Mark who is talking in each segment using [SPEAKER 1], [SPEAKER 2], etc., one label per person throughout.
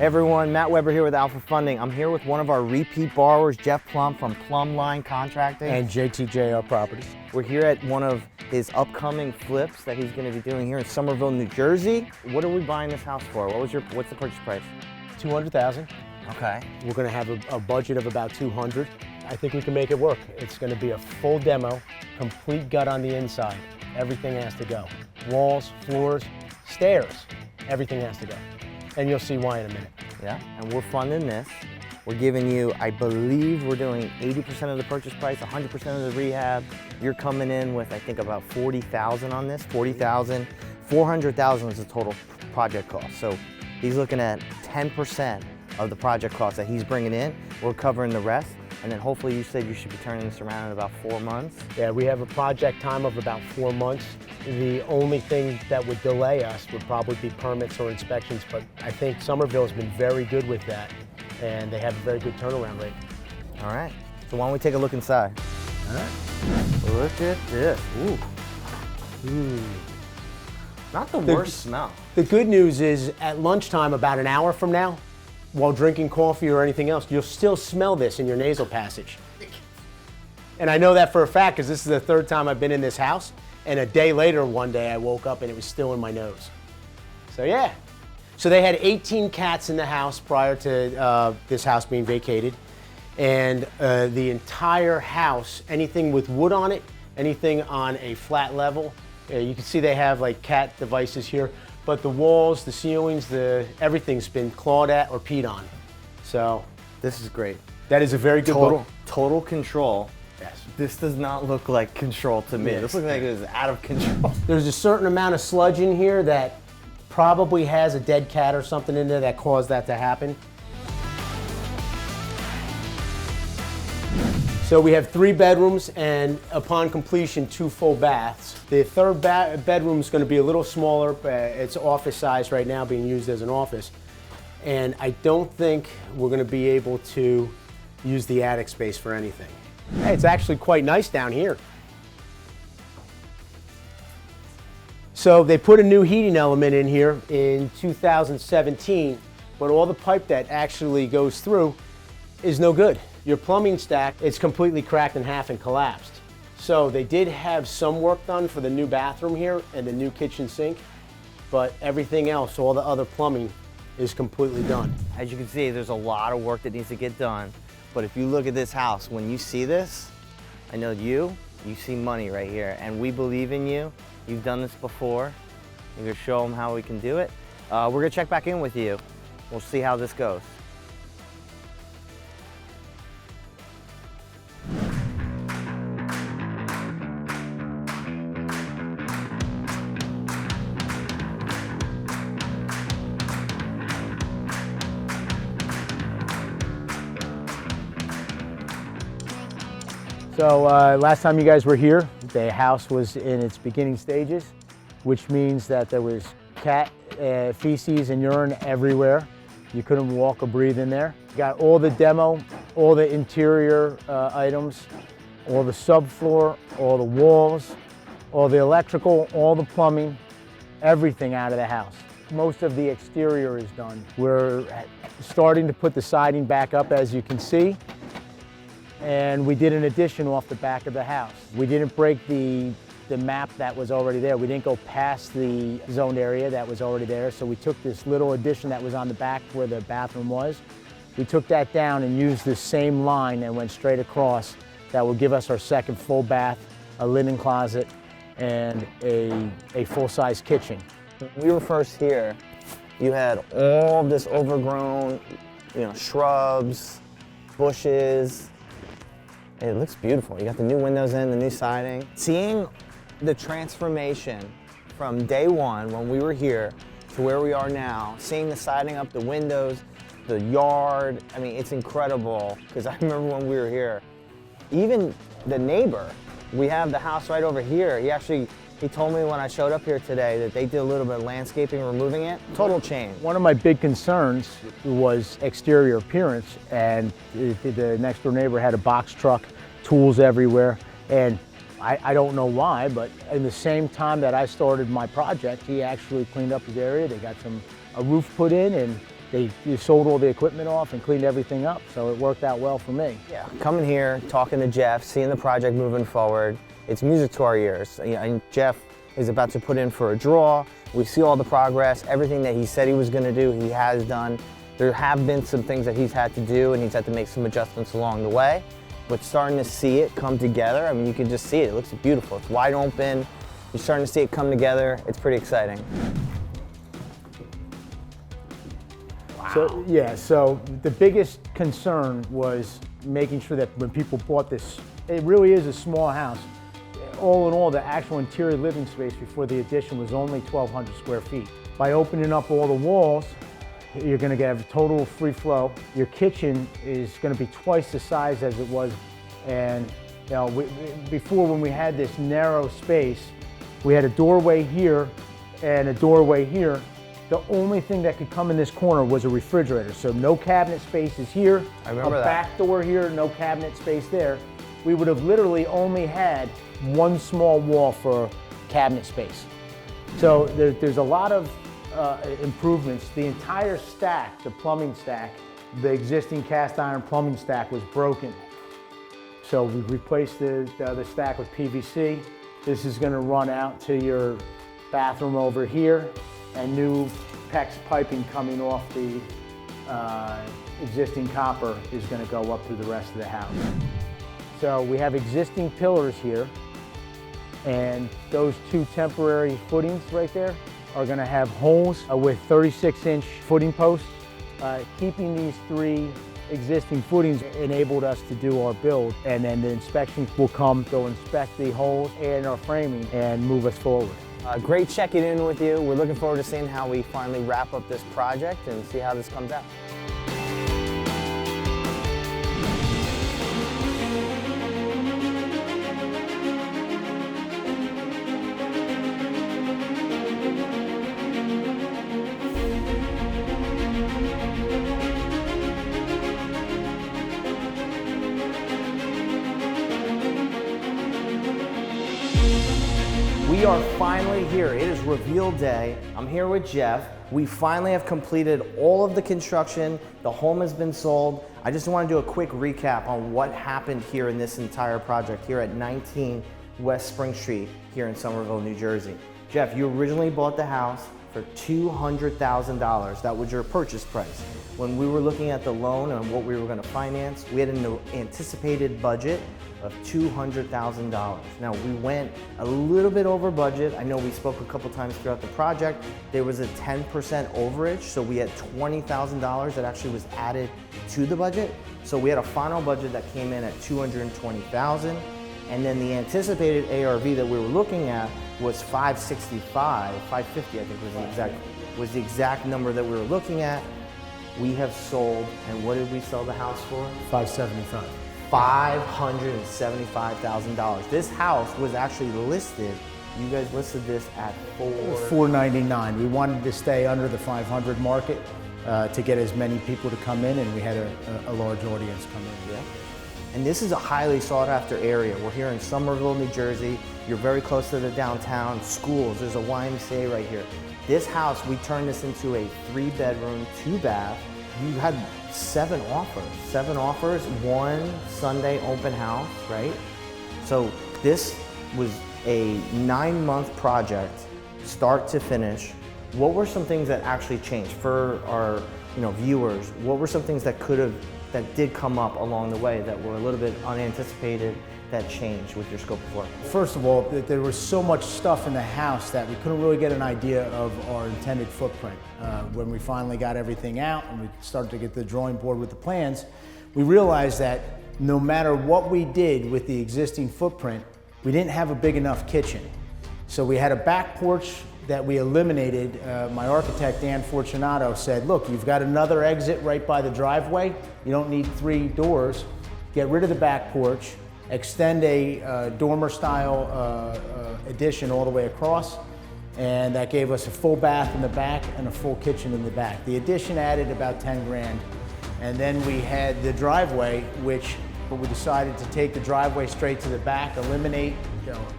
[SPEAKER 1] Everyone, Matt Weber here with Alpha Funding. I'm here with one of our repeat borrowers, Jeff Plum from Plumline Contracting.
[SPEAKER 2] And JTJR Properties.
[SPEAKER 1] We're here at one of his upcoming flips that he's going to be doing here in Somerville, New Jersey. What are we buying this house for? What's the purchase price?
[SPEAKER 2] $200,000.
[SPEAKER 1] Okay.
[SPEAKER 2] We're going to have a budget of about $200,000. I think we can make it work. It's going to be a full demo, complete gut on the inside. Everything has to go. Walls, floors, stairs, everything has to go. And you'll see why in a minute.
[SPEAKER 1] Yeah, and we're funding this. We're giving you, I believe we're doing 80% of the purchase price, 100% of the rehab. You're coming in with, I think, about $40,000 on this, $40,000. $400,000 is the total project cost. So he's looking at 10% of the project cost that he's bringing in. We're covering the rest. And then hopefully you said you should be turning this around in about 4 months.
[SPEAKER 2] Yeah, we have a project time of about 4 months. The only thing that would delay us would probably be permits or inspections, but I think Somerville has been very good with that, and they have a very good turnaround rate.
[SPEAKER 1] All right, so why don't we take a look inside?
[SPEAKER 2] All right.
[SPEAKER 1] Look at this. Ooh. Not the worst smell.
[SPEAKER 2] The good news is at lunchtime, about an hour from now, while drinking coffee or anything else, you'll still smell this in your nasal passage. And I know that for a fact because this is the third time I've been in this house, and a day later one day I woke up and it was still in my nose. So yeah. So they had 18 cats in the house prior to this house being vacated, and the entire house, anything with wood on it, anything on a flat level, you can see they have like cat devices here, but the walls, the ceilings, everything's been clawed at or peed on. So
[SPEAKER 1] this is great.
[SPEAKER 2] That is a very good book.
[SPEAKER 1] Total control.
[SPEAKER 2] Yes.
[SPEAKER 1] This does not look like control to me.
[SPEAKER 2] Yes.
[SPEAKER 1] This looks like it is out of control.
[SPEAKER 2] There's a certain amount of sludge in here that probably has a dead cat or something in there that caused that to happen. So we have 3 bedrooms and upon completion 2 full baths. The third bedroom is going to be a little smaller. It's office size right now, being used as an office. And I don't think we're going to be able to use the attic space for anything. Hey, it's actually quite nice down here. So they put a new heating element in here in 2017, but all the pipe that actually goes through is no good. Your plumbing stack, it's completely cracked in half and collapsed. So they did have some work done for the new bathroom here and the new kitchen sink, but everything else, all the other plumbing, is completely done.
[SPEAKER 1] As you can see, there's a lot of work that needs to get done. But if you look at this house, when you see this, I know you see money right here. And we believe in you. You've done this before. You're gonna show them how we can do it. We're gonna check back in with you. We'll see how this goes.
[SPEAKER 2] So last time you guys were here, the house was in its beginning stages, which means that there was cat feces and urine everywhere. You couldn't walk or breathe in there. Got all the demo, all the interior items, all the subfloor, all the walls, all the electrical, all the plumbing, everything out of the house. Most of the exterior is done. We're starting to put the siding back up, as you can see. And we did an addition off the back of the house. We didn't break the map that was already there. We didn't go past the zoned area that was already there. So we took this little addition that was on the back where the bathroom was. We took that down and used the same line and went straight across. That will give us our second full bath, a linen closet, and a full-size kitchen.
[SPEAKER 1] When we were first here, you had all of this overgrown, shrubs, bushes. It looks beautiful. You got the new windows in, the new siding. Seeing the transformation from day one when we were here to where we are now, seeing the siding up, the windows, the yard, I mean, it's incredible. Because I remember when we were here, even the neighbor, we have the house right over here. He told me when I showed up here today that they did a little bit of landscaping, removing it. Total change.
[SPEAKER 2] One of my big concerns was exterior appearance, and the next door neighbor had a box truck, tools everywhere, and I don't know why, but in the same time that I started my project, he actually cleaned up his area. They got a roof put in, and They sold all the equipment off and cleaned everything up, so it worked out well for me.
[SPEAKER 1] Yeah, coming here, talking to Jeff, seeing the project moving forward, it's music to our ears. And Jeff is about to put in for a draw. We see all the progress, everything that he said he was going to do, he has done. There have been some things that he's had to do, and he's had to make some adjustments along the way. But starting to see it come together, I mean, you can just see it. It looks beautiful. It's wide open. You're starting to see it come together. It's pretty exciting.
[SPEAKER 2] Wow. So the biggest concern was making sure that when people bought this, it really is a small house. All in all, the actual interior living space before the addition was only 1,200 square feet. By opening up all the walls, you're going to have a total free flow. Your kitchen is going to be twice the size as it was. And before, when we had this narrow space, we had a doorway here and a doorway here. The only thing that could come in this corner was a refrigerator. So no cabinet space is here.
[SPEAKER 1] I remember that.
[SPEAKER 2] Back door here, no cabinet space there. We would have literally only had one small wall for cabinet space. So there's a lot of improvements. The entire stack, the plumbing stack, the existing cast iron plumbing stack was broken. So we replaced the stack with PVC. This is going to run out to your bathroom over here, and new PEX piping coming off the existing copper is going to go up through the rest of the house. So we have existing pillars here, and those two temporary footings right there are going to have holes with 36-inch footing posts. Keeping these three existing footings enabled us to do our build, and then the inspection will come. They'll inspect the holes and our framing and move us forward.
[SPEAKER 1] Great checking in with you. We're looking forward to seeing how we finally wrap up this project and see how this comes out. We are finally here. It is reveal day. I'm here with Jeff. We finally have completed all of the construction. The home has been sold. I just want to do a quick recap on what happened here in this entire project here at 19 West Spring Street here in Somerville, New Jersey. Jeff, you originally bought the house for $200,000. That was your purchase price. When we were looking at the loan and what we were going to finance, we had an anticipated budget of $200,000. Now we went a little bit over budget. I know we spoke a couple times throughout the project. There was a 10% overage, so we had $20,000 that actually was added to the budget. So we had a final budget that came in at $220,000, and then the anticipated ARV that we were looking at was $565, $550 I think was the exact number that we were looking at. We have sold, and what did we sell the house for?
[SPEAKER 2] $575.
[SPEAKER 1] $575,000. This house was actually listed, you guys listed this at
[SPEAKER 2] $499. We wanted to stay under the 500 market to get as many people to come in, and we had a large audience come in.
[SPEAKER 1] Yeah. And this is a highly sought after area. We're here in Somerville, New Jersey. You're very close to the downtown schools. There's a YMCA right here. This house, we turned this into a 3-bedroom, 2-bath. You had 7 offers, 1 Sunday open house, right? So this was a 9-month project, start to finish. What were some things that actually changed for our viewers? What were some things that did come up along the way that were a little bit unanticipated that changed with your scope of work?
[SPEAKER 2] First of all, there was so much stuff in the house that we couldn't really get an idea of our intended footprint. When we finally got everything out and we started to get the drawing board with the plans, we realized that no matter what we did with the existing footprint, we didn't have a big enough kitchen. So we had a back porch that we eliminated. My architect, Dan Fortunato, said, look, you've got another exit right by the driveway. You don't need 3 doors. Get rid of the back porch, extend a dormer-style addition all the way across, and that gave us a full bath in the back and a full kitchen in the back. The addition added about 10 grand. And then we had the driveway, which but we decided to take the driveway straight to the back, eliminate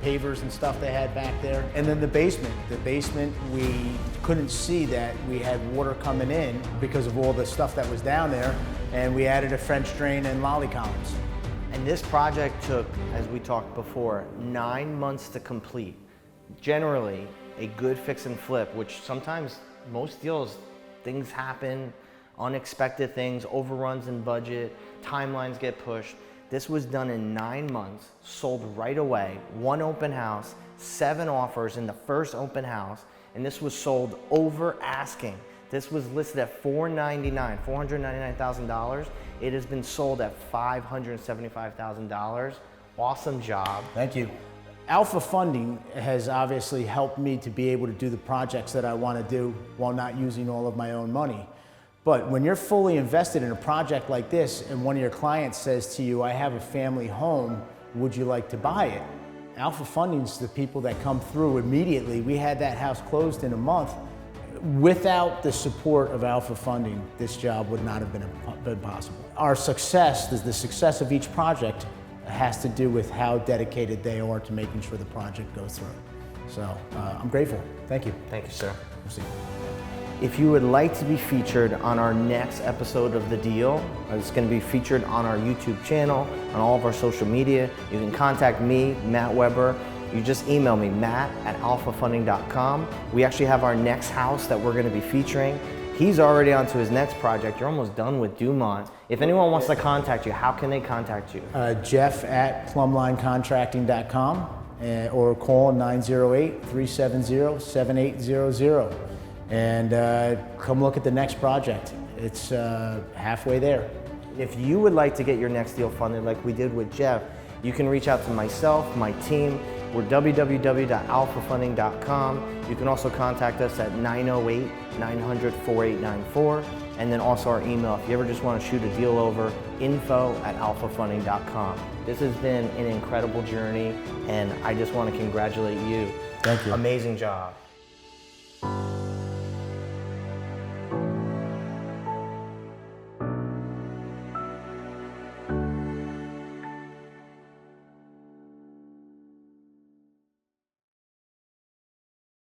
[SPEAKER 2] pavers and stuff they had back there. And then the basement. The basement, we couldn't see that we had water coming in because of all the stuff that was down there, and we added a French drain and lolly columns.
[SPEAKER 3] And this project took, as we talked before, 9 months to complete. Generally, a good fix and flip, which sometimes most deals, things happen, unexpected things, overruns in budget, timelines get pushed. This was done in 9 months, sold right away, 1 open house, 7 offers in the first open house, and this was sold over asking. This was listed at $499,000. It has been sold at $575,000. Awesome job.
[SPEAKER 2] Thank you. Alpha Funding has obviously helped me to be able to do the projects that I want to do while not using all of my own money. But when you're fully invested in a project like this and one of your clients says to you, I have a family home, would you like to buy it? Alpha Funding's the people that come through immediately. We had that house closed in a month. Without the support of Alpha Funding, this job would not have been possible. Our success, the success of each project, has to do with how dedicated they are to making sure the project goes through. So I'm grateful. Thank you.
[SPEAKER 3] Thank you, sir.
[SPEAKER 2] We'll see.
[SPEAKER 3] If you would like to be featured on our next episode of The Deal, it's going to be featured on our YouTube channel, on all of our social media. You can contact me, Matt Weber. You just email me, matt@alphafunding.com. We actually have our next house that we're going to be featuring. He's already on to his next project. You're almost done with Dumont. If anyone wants to contact you, how can they contact you?
[SPEAKER 2] Jeff@plumlinecontracting.com or call 908-370-7800. And come look at the next project. It's halfway there.
[SPEAKER 3] If you would like to get your next deal funded like we did with Jeff, you can reach out to myself, my team. We're www.alphafunding.com. You can also contact us at 908-900-4894. And then also our email, if you ever just want to shoot a deal over, info@alphafunding.com. This has been an incredible journey, and I just want to congratulate you.
[SPEAKER 2] Thank you.
[SPEAKER 3] Amazing job.